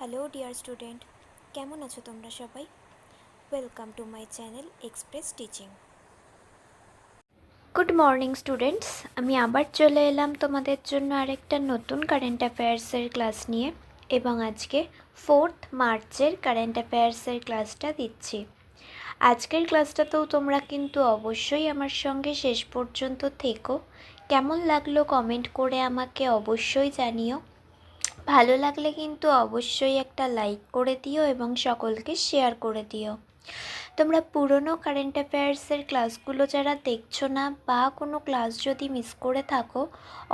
Hello dear student, কেমন আছো তোমরা সবাই? Welcome to my channel express teaching. Good morning students, আমি আবার চলে এলাম তোমাদের জন্য আরেকটা নতুন কারেন্ট অ্যাফেয়ার্সের ক্লাস নিয়ে, এবং আজকে 4th মার্চের কারেন্ট অ্যাফেয়ার্সের ক্লাসটা দিচ্ছি। আজকের ক্লাসটাতেও তোমরা কিন্তু অবশ্যই আমার সঙ্গে শেষ পর্যন্ত থেকো। কেমন লাগলো কমেন্ট করে আমাকে অবশ্যই জানিও। ভালো লাগলে কিন্তু অবশ্যই একটা লাইক করে দিও এবং সকলকে শেয়ার করে দিও। তোমরা পুরনো কারেন্ট অ্যাফেয়ার্সের ক্লাসগুলো যারা দেখছো না বা কোনো ক্লাস যদি মিস করে থাকো,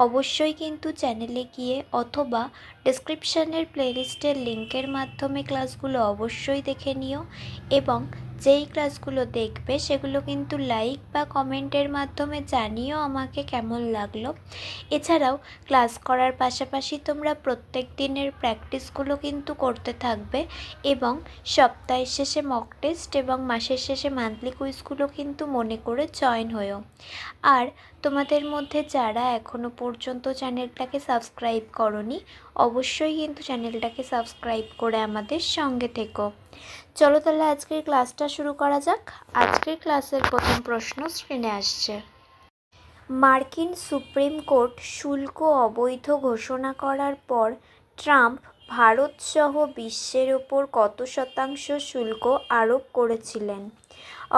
অবশ্যই কিন্তু চ্যানেলে গিয়ে অথবা ডেসক্রিপশানের প্লেলিস্টের লিঙ্কের মাধ্যমে ক্লাসগুলো অবশ্যই দেখে নিও, এবং যেই ক্লাসগুলো দেখবে সেগুলো কিন্তু লাইক বা কমেন্টের মাধ্যমে জানিও আমাকে কেমন লাগলো। এছাড়াও ক্লাস করার পাশাপাশি তোমরা প্রত্যেক দিনের প্র্যাকটিসগুলো কিন্তু করতে থাকবে, এবং সপ্তাহের শেষে মক টেস্ট এবং মাসের শেষে মান্থলি কুইজগুলো কিন্তু মনে করে জয়েন হয়েও। আর তোমাদের মধ্যে যারা এখনও পর্যন্ত চ্যানেলটাকে সাবস্ক্রাইব করোনি, অবশ্যই কিন্তু চ্যানেলটাকে সাবস্ক্রাইব করে আমাদের সঙ্গে থেকো। চলো তাহলে আজকের ক্লাসটা শুরু করা যাক। আজকের ক্লাসের প্রথম প্রশ্ন স্ক্রিনে আসছে। মার্কিন সুপ্রিম কোর্ট শুল্ক অবৈধ ঘোষণা করার পর ট্রাম্প ভারতসহ বিশ্বের ওপর কত শতাংশ শুল্ক আরোপ করেছিলেন?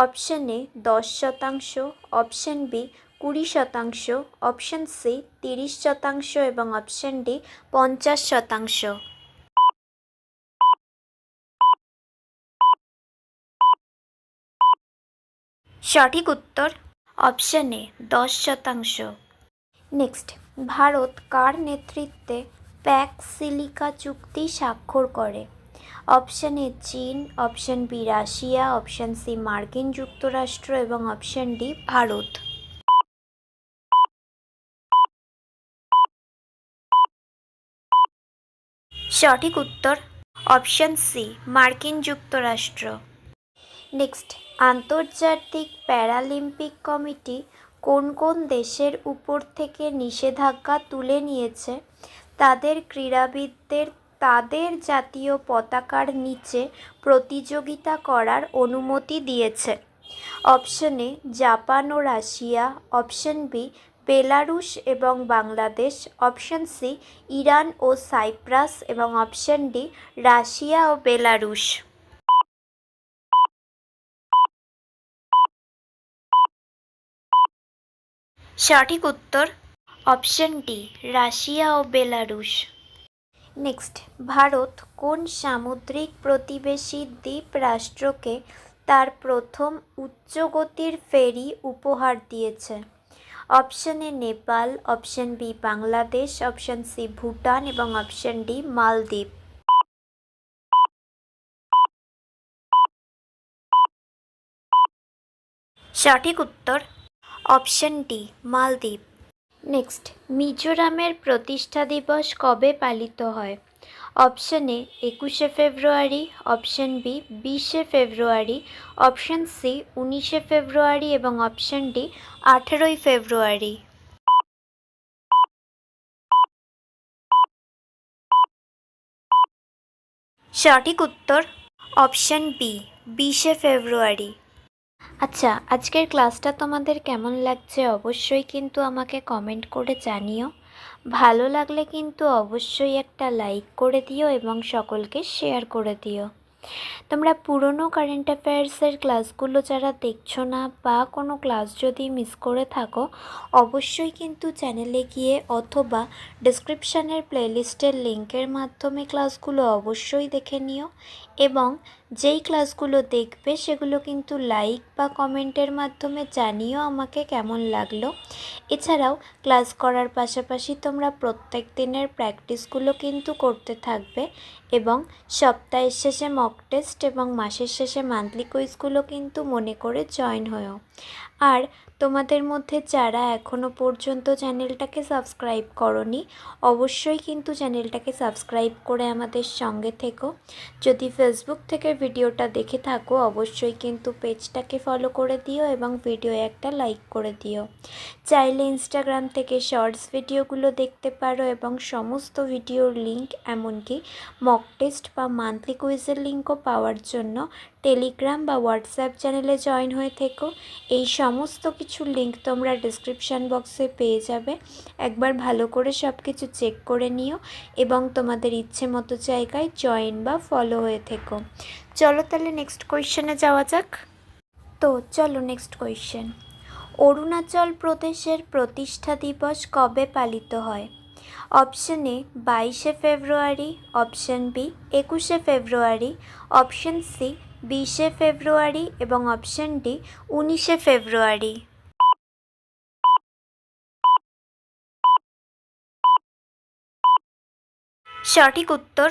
Option A 10%, option B 20%, option C 30% এবং অপশন ডি 50%। সঠিক উত্তর অপশন এ 10%। নেক্সট, ভারত কার নেতৃত্বে প্যাক সিলিকা চুক্তি স্বাক্ষর করে? অপশন এ চীন, option B Russia, option C মার্কিন যুক্তরাষ্ট্র এবং অপশন ডি ভারত। সঠিক উত্তর অপশন সি মার্কিন যুক্তরাষ্ট্র। নেক্সট, আন্তর্জাতিক প্যারালিম্পিক কমিটি কোন কোন দেশের উপর থেকে নিষেধাজ্ঞা তুলে নিয়েছে তাদের ক্রীড়াবিদদের তাদের জাতীয় পতাকার নিচে প্রতিযোগিতা করার অনুমতি দিয়েছে? অপশন এ জাপান ও রাশিয়া, অপশন বি বেলারুশ এবং বাংলাদেশ, অপশন সি ইরান ও সাইপ্রাস এবং অপশন ডি রাশিয়া ও বেলারুশ। সঠিক উত্তর অপশন ডি রাশিয়া ও বেলারুশ। নেক্সট, ভারত কোন সামুদ্রিক প্রতিবেশী দ্বীপ রাষ্ট্রকে তার প্রথম উচ্চগতির ফেরি উপহার দিয়েছে? Option A Nepal, option B Bangladesh, option C Bhutan এবং অপশন ডি মালদ্বীপ। সঠিক উত্তর অপশন ডি মালদ্বীপ। নেক্সট, মিজোরামের প্রতিষ্ঠা দিবস কবে পালিত হয়? অপশন এ 21শে ফেব্রুয়ারি, অপশন বি 20শে ফেব্রুয়ারি, অপশন সি 19শে ফেব্রুয়ারি এবং অপশন ডি 18ই ফেব্রুয়ারি। সঠিক উত্তর অপশন বি 20শে ফেব্রুয়ারি। আচ্ছা, আজকের ক্লাসটা তোমাদের কেমন লাগছে অবশ্যই কিন্তু আমাকে কমেন্ট করে জানিও। ভালো লাগলে কিন্তু অবশ্যই একটা লাইক করে দিও এবং সকলকে শেয়ার করে দিও। তোমরা পুরনো কারেন্ট অ্যাফেয়ার্সের ক্লাসগুলো যারা দেখছো না বা কোনো ক্লাস যদি মিস করে থাকো, অবশ্যই কিন্তু চ্যানেলে গিয়ে অথবা ডেসক্রিপশানের প্লেলিস্টের লিঙ্কের মাধ্যমে ক্লাসগুলো অবশ্যই দেখে নিও, এবং যেই ক্লাসগুলো দেখবে সেগুলো কিন্তু লাইক বা কমেন্টের মাধ্যমে জানিও আমাকে কেমন লাগলো। এছাড়াও ক্লাস করার পাশাপাশি তোমরা প্রত্যেক দিনের প্র্যাকটিসগুলো কিন্তু করতে থাকবে, এবং সপ্তাহের শেষে মক টেস্ট এবং মাসের শেষে মান্থলি কুইজগুলো কিন্তু মনে করে জয়েন হয়েও। আর তোমাদের মধ্যে যারা এখনও পর্যন্ত চ্যানেলটাকে সাবস্ক্রাইব করনি অবশ্যই কিন্তু চ্যানেলটাকে সাবস্ক্রাইব করে আমাদের সঙ্গে থেকো। যদি ফেসবুক থেকে ভিডিওটা দেখে থাকো অবশ্যই কিন্তু পেজটাকে ফলো করে দিও এবং ভিডিও একটা লাইক করে দিও। চাইলে ইনস্টাগ্রাম থেকে শর্টস ভিডিওগুলো দেখতে পারো এবং সমস্ত ভিডিওর লিঙ্ক এমনকি মক টেস্ট বা মান্থলি কুইজের লিঙ্কও পাওয়ার জন্য টেলিগ্রাম বা হোয়াটসঅ্যাপ চ্যানেলে জয়েন হয়ে থেকো। এই সমস্ত কিছুর লিঙ্ক তোমরা ডেসক্রিপশান বক্সে পেয়ে যাবে। একবার ভালো করে সব কিছু চেক করে নিও এবং তোমাদের ইচ্ছে মতো জায়গায় জয়েন বা ফলো হয়ে থেকো। চলো তাহলে নেক্সট কোয়েশ্চেনে যাওয়া যাক। তো চলো নেক্সট কোয়েশ্চেন। অরুণাচল প্রদেশের প্রতিষ্ঠা দিবস কবে পালিত হয়? অপশন এ 22শে ফেব্রুয়ারি, অপশন বি 21শে ফেব্রুয়ারি, অপশন সি 20শে ফেব্রুয়ারি এবং অপশন ডি 19শে ফেব্রুয়ারি। সঠিক উত্তর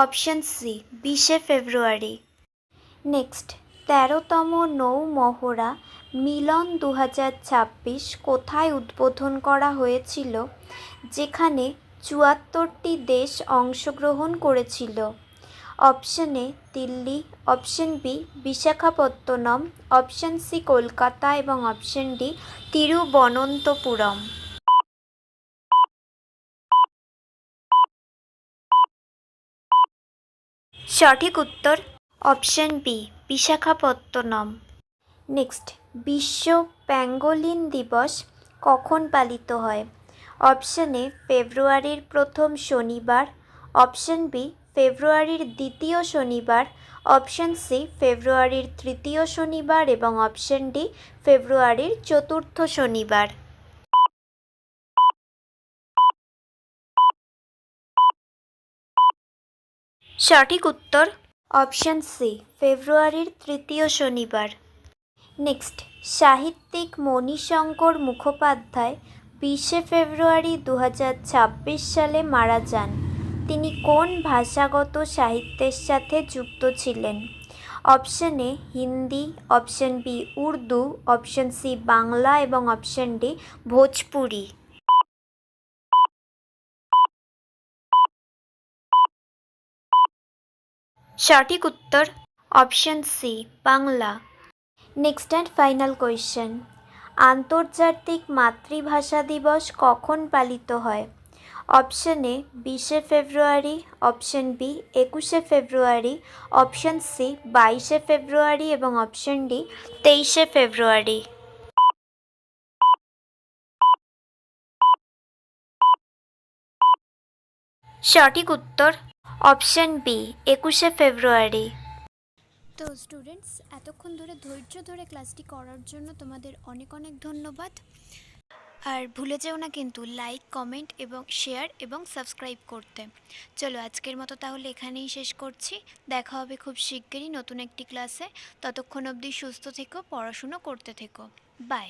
অপশন সি 20শে ফেব্রুয়ারি। নেক্সট, 13তম নৌ মহড়া মিলন 2026 কোথায় উদ্বোধন করা হয়েছিল, যেখানে 74টি দেশ অংশগ্রহণ করেছিল? Option A Delhi, option B Visakhapatnam, option C Kolkata এবং অপশন ডি তিরুবনন্তপুরম। সঠিক উত্তর অপশন বি বিশাখাপত্তনম। নেক্সট, বিশ্ব প্যাঙ্গোলিন দিবস কখন পালিত হয়? অপশন এ ফেব্রুয়ারির প্রথম শনিবার, অপশন বি ফেব্রুয়ারির দ্বিতীয় শনিবার, অপশন সি ফেব্রুয়ারির তৃতীয় শনিবার এবং অপশন ডি ফেব্রুয়ারির চতুর্থ শনিবার। সঠিক উত্তর অপশন সি ফেব্রুয়ারির তৃতীয় শনিবার। নেক্সট, সাহিত্যিক মণিশঙ্কর মুখোপাধ্যায় 20শে ফেব্রুয়ারি 2026 সালে মারা যান। তিনি কোন ভাষাগত সাহিত্যের সাথে যুক্ত ছিলেন? Option A Hindi, option B Urdu, option C Bangla এবং অপশন ডি ভোজপুরি। সঠিক উত্তর option C Bangla. Next and final question, আন্তর্জাতিক মাতৃভাষা দিবস কখন পালিত হয়? অপশন এ 20শে ফেব্রুয়ারি, অপশন বি 21শে ফেব্রুয়ারি, অপশন সি 22শে ফেব্রুয়ারি এবং অপশন ডি 23শে ফেব্রুয়ারি। সঠিক উত্তর অপশন বি 21শে ফেব্রুয়ারি। তো স্টুডেন্টস, এতক্ষণ ধরে ধৈর্য ধরে ক্লাসটি করার জন্য তোমাদের অনেক অনেক ধন্যবাদ। আর ভুলে যেও না কিন্তু লাইক, কমেন্ট এবং শেয়ার এবং সাবস্ক্রাইব করতে। চলো আজকের মতো তাহলে এখানেই শেষ করছি। দেখা হবে খুব শিগগিরই নতুন একটি ক্লাসে। ততক্ষণ অবধি সুস্থ থেকো, পড়াশুনো করতে থেকো। বাই।